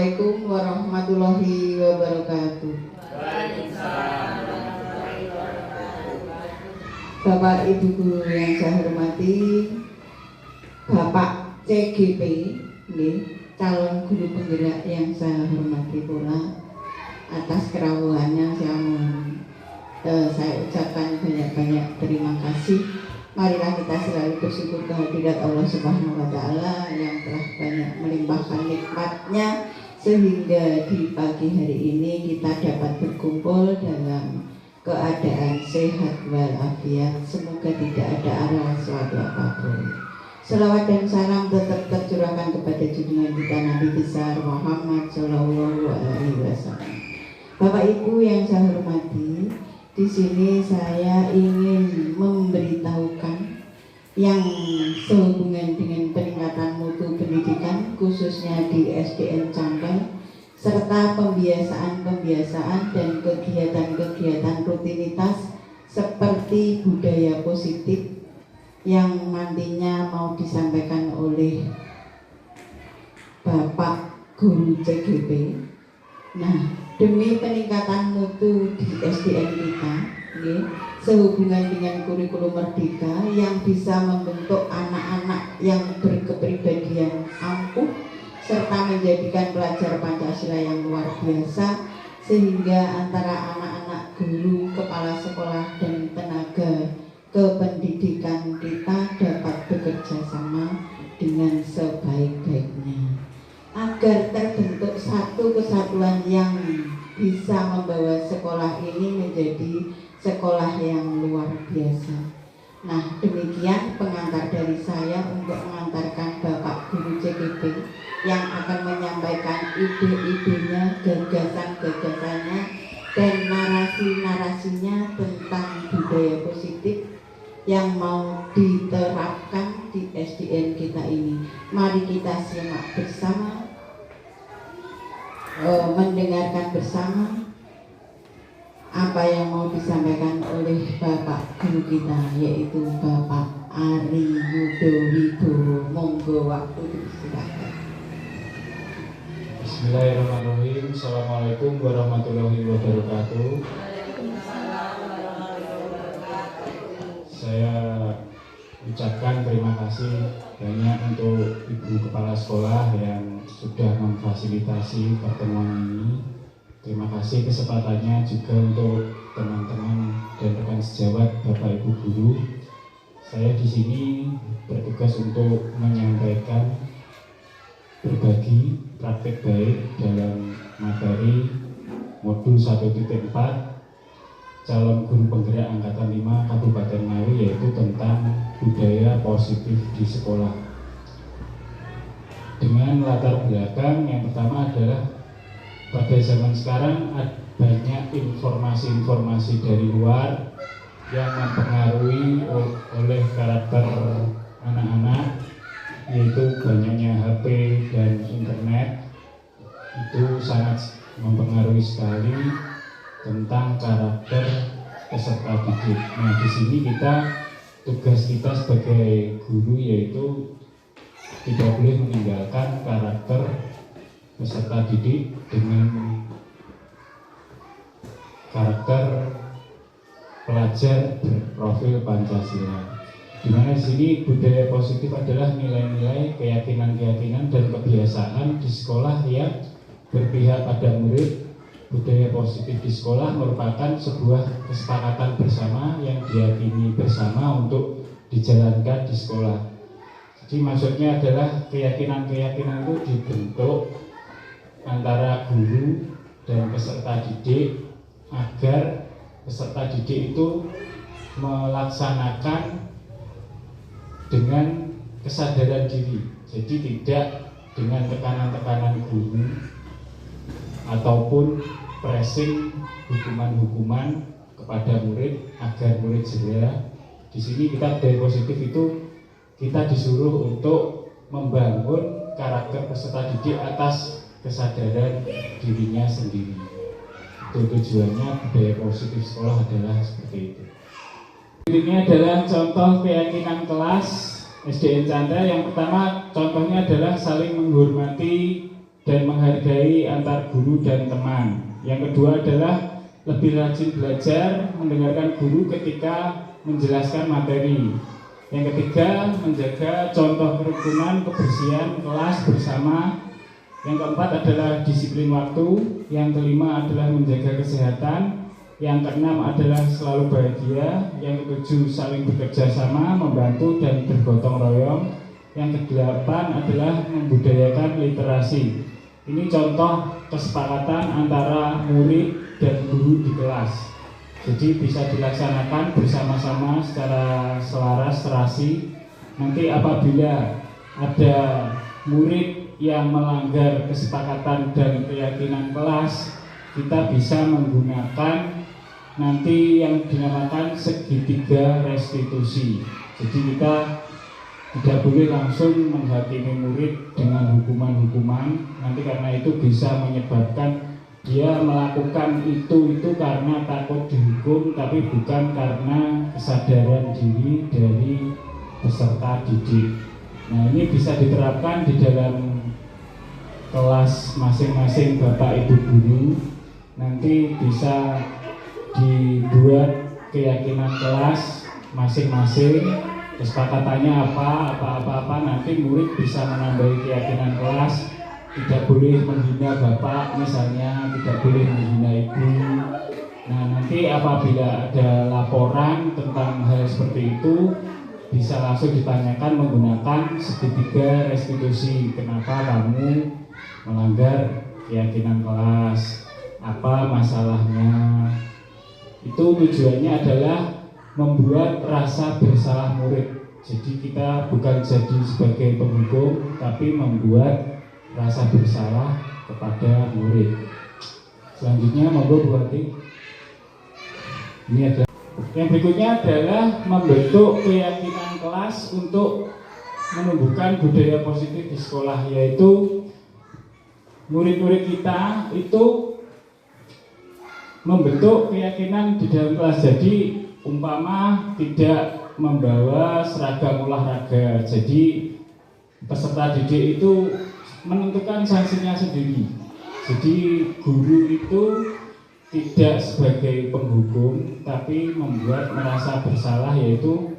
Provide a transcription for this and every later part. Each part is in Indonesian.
Assalamualaikum warahmatullahi wabarakatuh. Bapak Ibu guru yang saya hormati, Bapak CGP, calon guru penggerak yang saya hormati pula, atas kerawuhannya saya ucapkan banyak-banyak terima kasih. Marilah kita selalu bersyukur kehadirat Allah Subhanahu wa Ta'ala yang telah banyak melimpahkan nikmatnya sehingga di pagi hari ini kita dapat berkumpul dalam keadaan sehat walafiat. Semoga tidak ada arah suatu apapun. Selawat dan salam tetap tercurahkan kepada junjungan kita Nabi besar Muhammad Shallallahu Alaihi Wasallam. Bapak Ibu yang saya hormati, di sini saya ingin memberitahukan yang sehubungan dengan peningkatan mutu pendidikan khususnya di SDN Cangkal, serta pembiasaan dan kegiatan-kegiatan rutinitas seperti budaya positif yang nantinya mau disampaikan oleh Bapak Guru CGP. Nah, demi peningkatan mutu di SDN kita, sehubungan dengan kurikulum merdeka yang bisa membentuk anak-anak yang berkepribadian ampuh serta menjadikan pelajar Pancasila yang luar biasa, sehingga antara anak-anak guru, kepala sekolah dan tenaga kependidikan kita dapat bekerja sama dengan sebaik-baiknya agar terbentuk satu kesatuan yang bisa membawa sekolah ini menjadi sekolah yang luar biasa. Nah, demikian pengantar dari saya untuk mengantarkan Bapak Guru CGP yang akan menyampaikan ide-idenya, gagasan-gagasannya, dan narasi-narasinya tentang budaya positif yang mau diterapkan di SDN kita ini. Mari kita simak bersama, mendengarkan bersama apa yang mau disampaikan oleh Bapak Guru kita, yaitu Bapak Ari Yudo Wibowo. Monggo, waktu dipersilakan. Bismillahirrahmanirrahim. Assalamualaikum warahmatullahi wabarakatuh. Saya ucapkan terima kasih banyak untuk Ibu Kepala Sekolah yang sudah memfasilitasi pertemuan ini. Terima kasih kesempatannya juga untuk teman-teman dan rekan sejawat Bapak Ibu Guru. Saya di sini bertugas untuk menyampaikan berbagi praktik baik dalam materi modul 1.4 calon guru penggerak angkatan 5 Kabupaten Ngawi, yaitu tentang budaya positif di sekolah. Dengan latar belakang yang pertama adalah pada zaman sekarang banyak informasi-informasi dari luar yang mempengaruhi oleh karakter anak-anak, yaitu banyaknya HP dan internet. Itu sangat mempengaruhi sekali tentang karakter peserta didik. Nah, di sini tugas kita sebagai guru yaitu tidak boleh meninggalkan karakter peserta didik dengan karakter pelajar berprofil Pancasila. Di mana di sini budaya positif adalah nilai-nilai, keyakinan-keyakinan dan kebiasaan di sekolah yang berpihak pada murid. Budaya positif di sekolah merupakan sebuah kesepakatan bersama yang diyakini bersama untuk dijalankan di sekolah. Jadi maksudnya adalah keyakinan-keyakinan itu dibentuk antara guru dan peserta didik agar peserta didik itu melaksanakan dengan kesadaran diri. Jadi tidak dengan tekanan-tekanan guru ataupun pressing hukuman-hukuman kepada murid agar murid segera. Di sini kita budaya positif itu kita disuruh untuk membangun karakter peserta didik atas kesadaran dirinya sendiri. Itu tujuannya budaya positif sekolah adalah seperti itu. Ini adalah contoh keyakinan kelas SDN Canda. Yang pertama contohnya adalah saling menghormati dan menghargai antar guru dan teman. Yang kedua adalah lebih rajin belajar, mendengarkan guru ketika menjelaskan materi. Yang ketiga, menjaga contoh kerukunan, kebersihan kelas bersama. Yang keempat adalah disiplin waktu. Yang kelima adalah menjaga kesehatan. Yang keenam adalah selalu bahagia. Yang ketujuh, saling bekerja sama, membantu dan bergotong royong. Yang kedelapan adalah membudayakan literasi. Ini contoh kesepakatan antara murid dan guru di kelas. Jadi bisa dilaksanakan bersama-sama secara selaras, serasi. Nanti apabila ada murid yang melanggar kesepakatan dan keyakinan kelas, kita bisa menggunakan nanti yang dinamakan segitiga restitusi. Jadi kita tidak boleh langsung menghakimi murid dengan hukuman-hukuman. Nanti karena itu bisa menyebabkan dia melakukan itu karena takut dihukum, tapi bukan karena kesadaran diri dari peserta didik. Nah, ini bisa diterapkan di dalam kelas masing-masing Bapak Ibu guru. Nanti bisa dibuat keyakinan kelas masing-masing. Kesepakatannya apa nanti murid bisa menambahi keyakinan kelas. Tidak boleh menghina bapak misalnya, tidak boleh menghina ibu. Nah, nanti apabila ada laporan tentang hal seperti itu, bisa langsung ditanyakan menggunakan segitiga restitusi. Kenapa kamu melanggar keyakinan kelas? Apa masalahnya? Itu tujuannya adalah membuat rasa bersalah murid. Jadi kita bukan jadi sebagai penghukum, tapi membuat rasa bersalah kepada murid. Selanjutnya monggo Bu Hati. Ini ada. Yang berikutnya adalah membentuk keyakinan kelas untuk menumbuhkan budaya positif di sekolah, yaitu murid-murid kita itu membentuk keyakinan di dalam kelas. Jadi umpama tidak membawa seragam olahraga, jadi peserta didik itu menentukan sanksinya sendiri. Jadi guru itu tidak sebagai penghukum, tapi membuat merasa bersalah, yaitu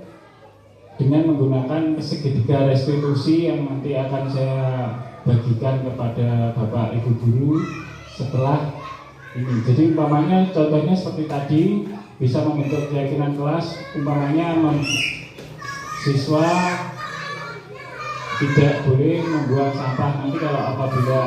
dengan menggunakan segitiga restitusi yang nanti akan saya bagikan kepada Bapak Ibu guru setelah ini. Jadi umpamanya contohnya seperti tadi, bisa membentuk keyakinan kelas, umpamanya siswa tidak boleh membuang sampah. Nanti kalau apabila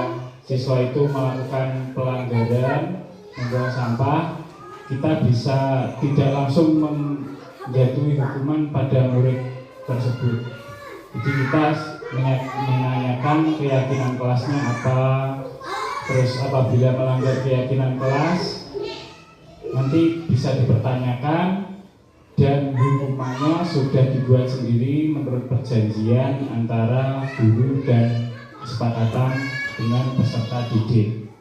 siswa itu melakukan pelanggaran membuang sampah, kita bisa tidak langsung menjatuhi hukuman pada murid tersebut. Jadi kita menanyakan keyakinan kelasnya apa, terus apabila melanggar keyakinan kelas nanti bisa dipertanyakan, dan hukumannya sudah dibuat sendiri menurut perjanjian antara guru dan kesepakatan dengan peserta didik.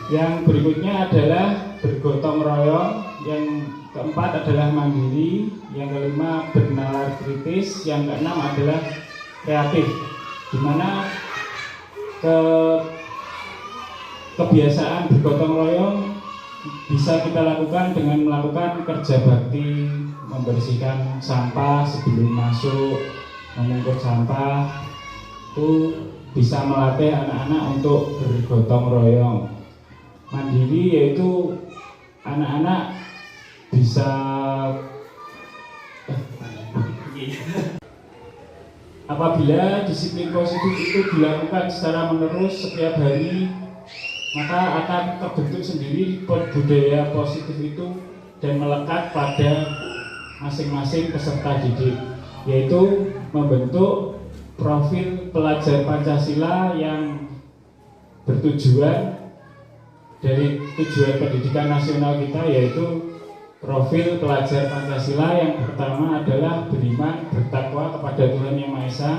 Yang berikutnya adalah bergotong royong. Yang keempat adalah mandiri. Yang kelima bernalar kritis. Yang keenam adalah kreatif, di mana kebiasaan bergotong royong bisa kita lakukan dengan melakukan kerja bakti, membersihkan sampah sebelum masuk, memungut sampah. Itu bisa melatih anak-anak untuk bergotong royong. Mandiri yaitu anak-anak bisa apabila disiplin positif itu dilakukan secara menerus setiap hari, maka akan terbentuk sendiri budaya positif itu dan melekat pada masing-masing peserta didik, yaitu membentuk profil pelajar Pancasila yang bertujuan dari tujuan pendidikan nasional kita, yaitu profil pelajar Pancasila yang pertama adalah beriman, bertakwa kepada Tuhan Yang Maha Esa,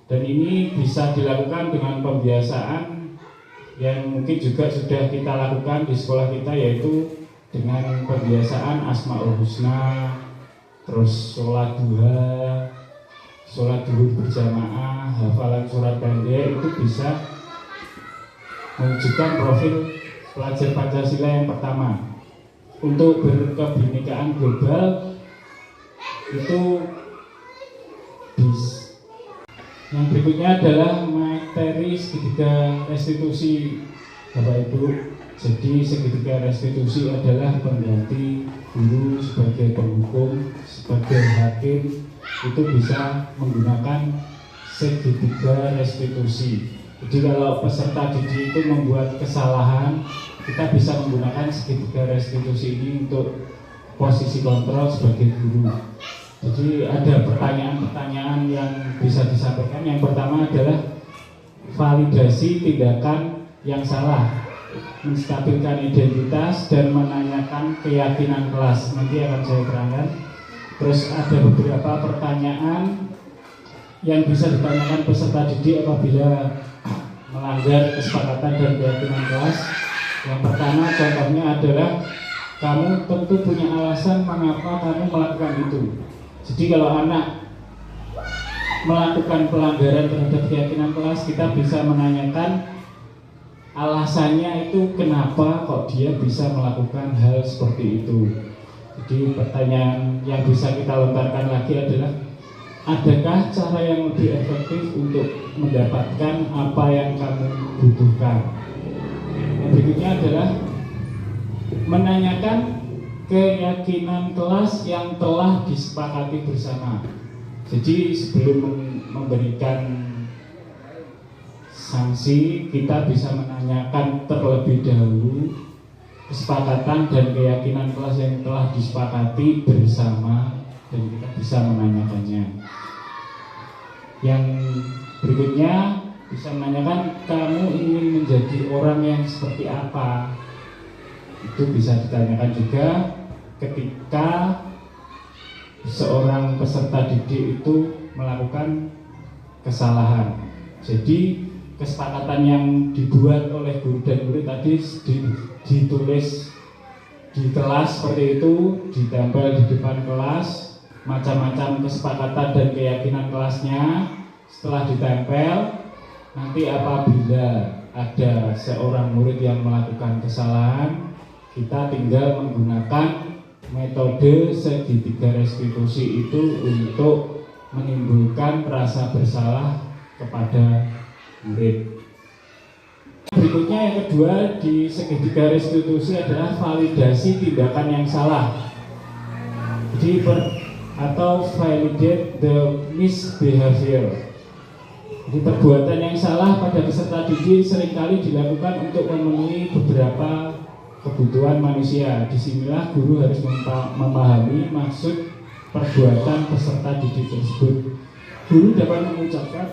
dan ini bisa dilakukan dengan pembiasaan yang mungkin juga sudah kita lakukan di sekolah kita, yaitu dengan pembiasaan Asmaul Husna, terus sholat duha, sholat zuhur berjamaah, hafalan surat pendek, itu bisa mewujudkan profil pelajar Pancasila yang pertama. Untuk berkebinekaan global itu yang berikutnya adalah materi segitiga restitusi Bapak Ibu. Jadi segitiga restitusi adalah pengganti guru sebagai penghukum, sebagai hakim, itu bisa menggunakan segitiga restitusi. Jadi kalau peserta didik itu membuat kesalahan, kita bisa menggunakan segitiga restitusi ini untuk posisi kontrol sebagai guru. Jadi ada pertanyaan-pertanyaan yang bisa disampaikan. Yang pertama adalah validasi tindakan yang salah, menstabilkan identitas dan menanyakan keyakinan kelas. Nanti akan saya terangkan. Terus ada beberapa pertanyaan yang bisa ditanyakan peserta didik apabila melanggar kesepakatan dan keyakinan kelas. Yang pertama contohnya adalah kamu tentu punya alasan mengapa kamu melakukan itu. Jadi kalau anak melakukan pelanggaran terhadap keyakinan kelas, kita bisa menanyakan alasannya itu kenapa kok dia bisa melakukan hal seperti itu. Jadi pertanyaan yang bisa kita lontarkan lagi adalah, adakah cara yang lebih efektif untuk mendapatkan apa yang kamu butuhkan? Yang berikutnya adalah menanyakan keyakinan kelas yang telah disepakati bersama. Jadi sebelum memberikan sanksi, kita bisa menanyakan terlebih dahulu kesepakatan dan keyakinan kelas yang telah disepakati bersama, dan kita bisa menanyakannya. Yang berikutnya bisa menanyakan, kamu ingin menjadi orang yang seperti apa? Itu bisa ditanyakan juga ketika seorang peserta didik itu melakukan kesalahan. Jadi kesepakatan yang dibuat oleh guru dan murid tadi ditulis di kelas seperti itu, ditempel di depan kelas, macam-macam kesepakatan dan keyakinan kelasnya. Setelah ditempel, nanti apabila ada seorang murid yang melakukan kesalahan, kita tinggal menggunakan metode segitiga restitusi itu untuk menimbulkan rasa bersalah kepada murid. Berikutnya yang kedua di segitiga restitusi adalah validasi tindakan yang salah. Jadi atau validate the misbehavior. Jadi perbuatan yang salah pada peserta didik seringkali dilakukan untuk memenuhi beberapa kebutuhan manusia. Disinilah guru harus memahami maksud perbuatan peserta didik tersebut. Guru dapat mengucapkan,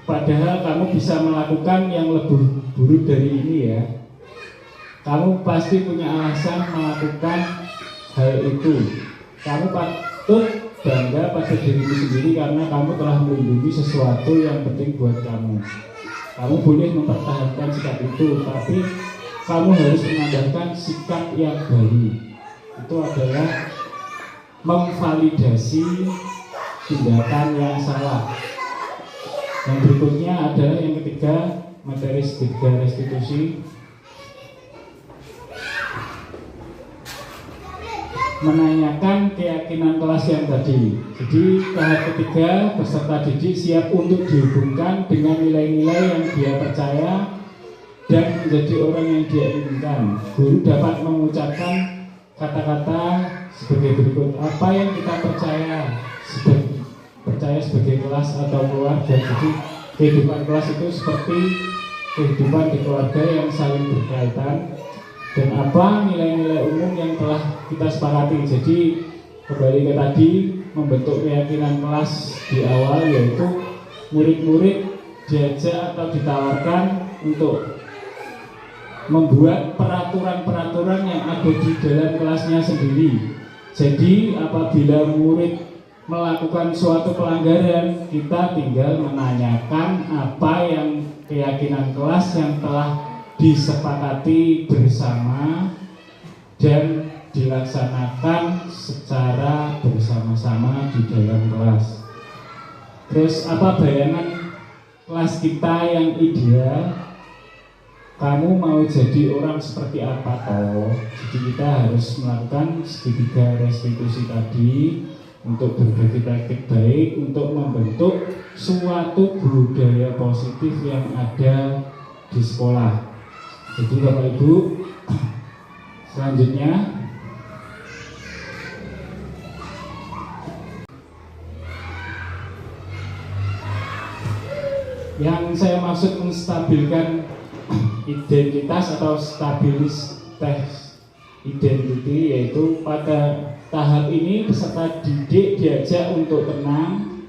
padahal kamu bisa melakukan yang lebih buruk dari ini ya. Kamu pasti punya alasan melakukan hal itu. Kamu patut bangga pada dirimu sendiri karena kamu telah melindungi sesuatu yang penting buat kamu. Kamu boleh mempertahankan sikap itu, tapi kamu harus menambahkan sikap yang baru. Itu adalah memvalidasi tindakan yang salah. Yang berikutnya adalah yang ketiga, materi segitiga restitusi. Menanyakan keyakinan kelas yang tadi. Jadi tahap ketiga, peserta didik siap untuk dihubungkan dengan nilai-nilai yang dia percaya dan menjadi orang yang dia inginkan. Guru dapat mengucapkan kata-kata sebagai berikut. Apa yang kita percaya sebagai kelas atau keluarga. Jadi kehidupan kelas itu seperti kehidupan di keluarga yang saling berkaitan. Dan apa nilai-nilai umum yang telah kita sepakati. Jadi kembali ke tadi, membentuk keyakinan kelas di awal, yaitu murid-murid diajak atau ditawarkan untuk membuat peraturan-peraturan yang ada di dalam kelasnya sendiri. Jadi apabila murid melakukan suatu pelanggaran, kita tinggal menanyakan apa yang keyakinan kelas yang telah disepakati bersama dan dilaksanakan secara bersama-sama di dalam kelas. Terus apa bayangan kelas kita yang ideal? Kamu mau jadi orang seperti apa toh? Jadi kita harus melakukan segitiga restitusi tadi untuk berbagi praktik baik, untuk membentuk suatu budaya positif yang ada di sekolah. Jadi Bapak Ibu, selanjutnya yang saya maksud menstabilkan identitas atau stabilitas identity, yaitu pada tahap ini peserta didik diajak untuk tenang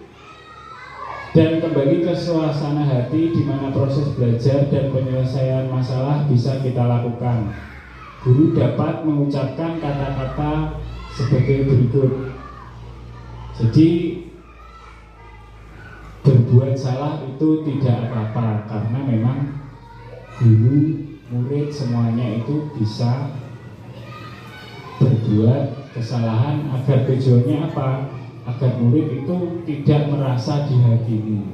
dan kembali ke suasana hati di mana proses belajar dan penyelesaian masalah bisa kita lakukan. Guru dapat mengucapkan kata-kata sebagai berikut. Jadi berbuat salah itu tidak apa-apa, karena memang guru, murid semuanya itu bisa berbuat kesalahan. Agar tujuannya apa? Agar murid itu tidak merasa dihakimi.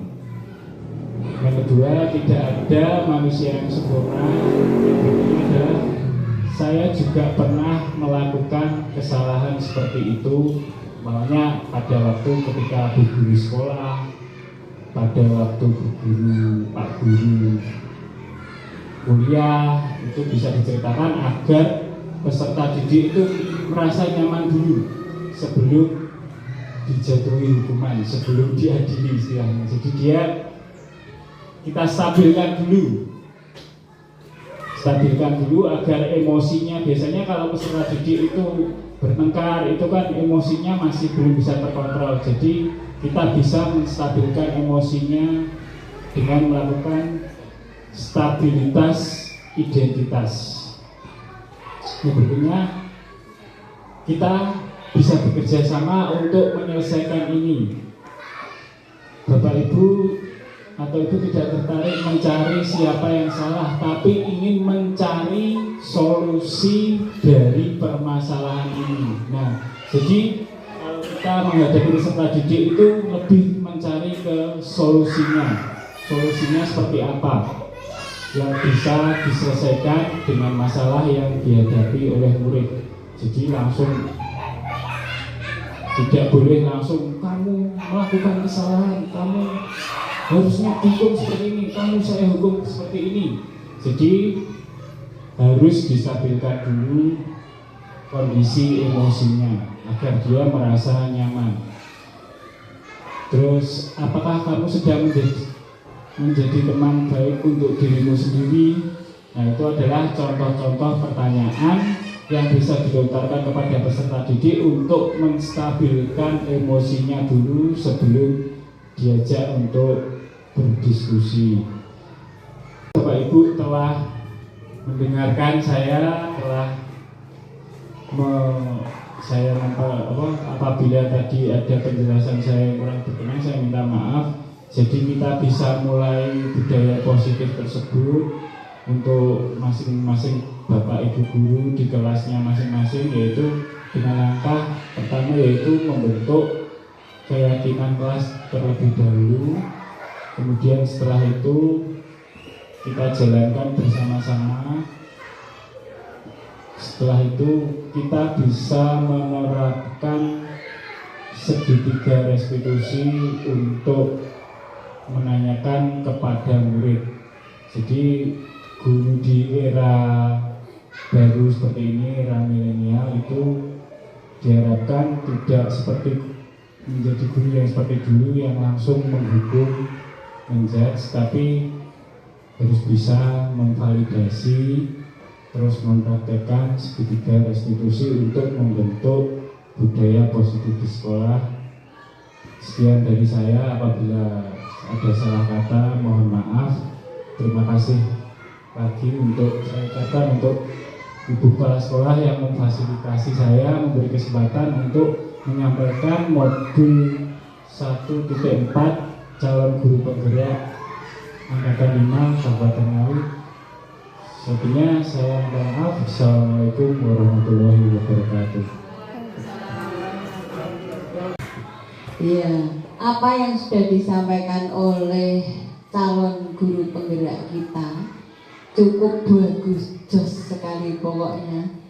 Yang kedua, tidak ada manusia yang sempurna. Yang berikutnya adalah saya juga pernah melakukan kesalahan seperti itu. Makanya pada waktu ketika Bu Guru sekolah, pada waktu Bu Guru, Pak Guru kuliah, itu bisa diceritakan agar peserta didik itu merasa nyaman dulu sebelum dijatuhi hukuman, sebelum diadili istilahnya. Jadi kita stabilkan dulu agar emosinya, biasanya kalau peserta didik itu bertengkar, itu kan emosinya masih belum bisa terkontrol. Jadi kita bisa menstabilkan emosinya dengan melakukan stabilitas identitas. Yang berikutnya, kita bisa bekerja sama untuk menyelesaikan ini. Bapak Ibu atau Ibu tidak tertarik mencari siapa yang salah, tapi ingin mencari solusi dari permasalahan ini. Nah, jadi kalau kita menghadapi peserta didik itu lebih mencari ke solusinya. Solusinya seperti apa yang bisa diselesaikan dengan masalah yang dihadapi oleh murid. Jadi langsung tidak boleh langsung kamu melakukan kesalahan, kamu harusnya hukum seperti ini, kamu saya hukum seperti ini. Jadi harus distabilkan dulu kondisi emosinya agar dia merasa nyaman. Terus apakah kamu sedang menjadi teman baik untuk dirimu sendiri? Nah, itu adalah contoh-contoh pertanyaan yang bisa dilontarkan kepada peserta didik untuk menstabilkan emosinya dulu sebelum diajak untuk berdiskusi. Bapak Ibu telah mendengarkan saya, apabila tadi ada penjelasan saya kurang berkenan, saya minta maaf. Jadi kita bisa mulai budaya positif tersebut untuk masing-masing Bapak Ibu guru di kelasnya masing-masing, yaitu dengan langkah pertama yaitu membentuk keyakinan kelas terlebih dahulu. Kemudian setelah itu kita jalankan bersama-sama. Setelah itu kita bisa menerapkan segitiga restitusi untuk menanyakan kepada murid. Jadi guru di era baru seperti ini, era milenial, itu diharapkan tidak seperti menjadi guru yang seperti dulu yang langsung menghukum, menjudge, tapi harus bisa memvalidasi, terus mempraktekkan segitiga restitusi untuk membentuk budaya positif di sekolah. Sekian dari saya, apabila ada salah kata mohon maaf. Terima kasih lagi untuk saya ucapkan untuk Ibu Kepala Sekolah yang memfasilitasi saya, memberi kesempatan untuk menyampaikan modul 1.4 calon guru penggerak angkatan 5 Kabupaten Ngawi. Selanjutnya saya minta maaf. Assalamualaikum warahmatullahi wabarakatuh. Iya, apa yang sudah disampaikan oleh calon guru penggerak kita cukup bagus, jos sekali pokoknya.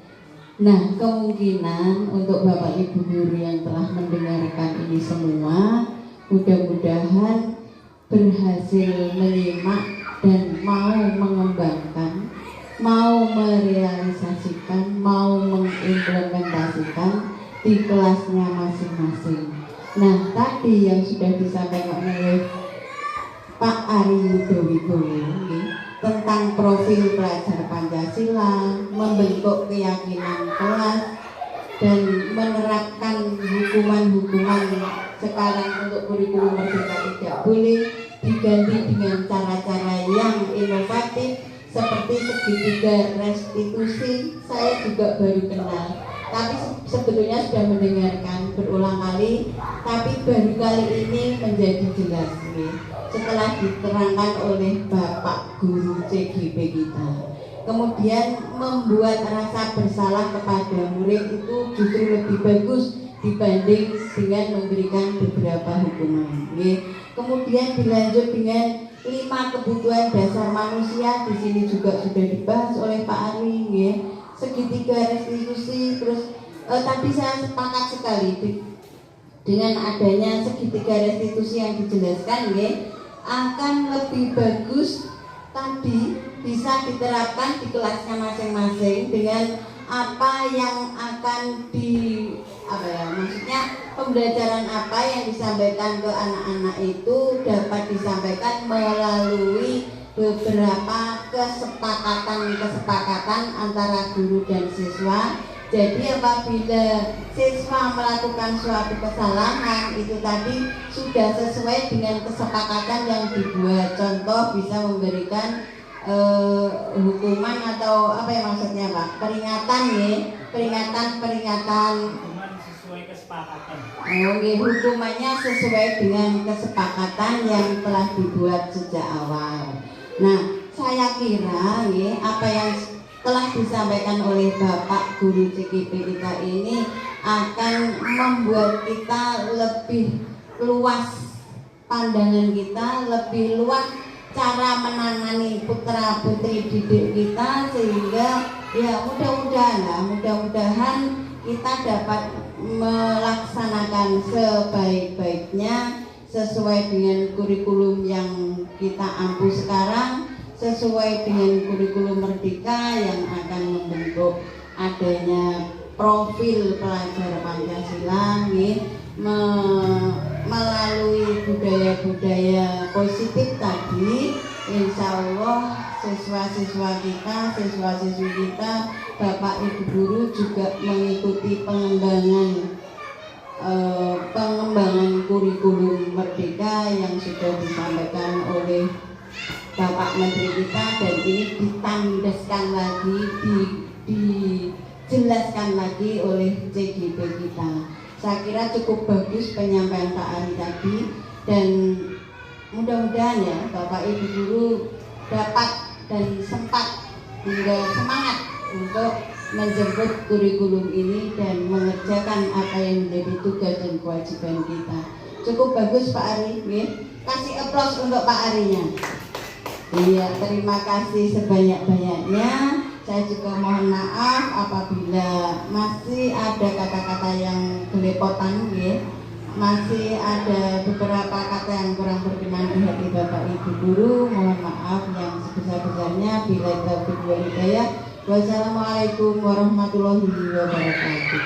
Nah, kemungkinan untuk Bapak Ibu guru yang telah mendengarkan ini semua, mudah-mudahan berhasil menyimak dan mau mengembangkan, mau merealisasikan, mau mengimplementasikan di kelasnya masing-masing. Nah, tadi yang sudah disampaikan oleh Pak Ari Yudhowibowo tentang profil pelajar Pancasila, membentuk keyakinan kelas, dan menerapkan hukuman-hukuman sekarang untuk kurikulum merdeka tidak boleh diganti dengan cara-cara yang inovatif seperti segitiga restitusi. Saya juga baru kenal, tapi sebetulnya sudah mendengarkan berulang kali, tapi baru kali ini menjadi jelas setelah diterangkan oleh Bapak Guru CGP kita. Kemudian membuat rasa bersalah kepada murid itu justru lebih bagus dibanding dengan memberikan beberapa hukuman. Kemudian dilanjut dengan 5 kebutuhan dasar manusia, di sini juga sudah dibahas oleh Pak Ari. Segitiga restitusi, terus tadi saya sepakat sekali dengan adanya segitiga restitusi yang dijelaskan, akan lebih bagus tadi bisa diterapkan di kelasnya masing-masing dengan apa yang akan maksudnya pembelajaran apa yang disampaikan ke anak-anak itu dapat disampaikan melalui beberapa kesepakatan antara guru dan siswa. Jadi apabila siswa melakukan suatu kesalahan itu tadi sudah sesuai dengan kesepakatan yang dibuat. Contoh bisa memberikan hukuman atau apa ya maksudnya Pak? Peringatan peringatan sesuai kesepakatan. Hukumannya sesuai dengan kesepakatan yang telah dibuat sejak awal. Nah, saya kira apa yang telah disampaikan oleh Bapak Guru CGP kita ini akan membuat kita lebih luas pandangan kita, lebih luas cara menangani putra putri didik kita, sehingga ya mudah-mudahan kita dapat melaksanakan sebaik-baiknya sesuai dengan kurikulum yang kita ampu sekarang, sesuai dengan kurikulum merdeka yang akan membentuk adanya profil pelajar Pancasila melalui budaya-budaya positif tadi. Insya Allah siswa-siswi kita, Bapak Ibu guru juga mengikuti pengembangan kurikulum merdeka yang sudah disampaikan oleh Bapak Menteri kita, dan ini ditandaskan lagi, dijelaskan lagi oleh CGP kita. Saya kira cukup bagus penyampaian Pak Ari tadi, dan mudah-mudahan ya Bapak Ibu guru dapat dan sempat hingga semangat untuk menjemput kurikulum ini dan mengerjakan apa yang menjadi tugas dan kewajiban kita. Cukup bagus Pak Ari, kasih aplaus untuk Pak Arinya. Iya, terima kasih sebanyak-banyaknya. Saya juga mohon maaf apabila masih ada kata-kata yang belepotan, masih ada beberapa kata yang kurang berkenan di hati Bapak Ibu guru. Mohon maaf yang sebesar-besarnya. Bila taufiq wal hidayah. Wassalamualaikum warahmatullahi wabarakatuh.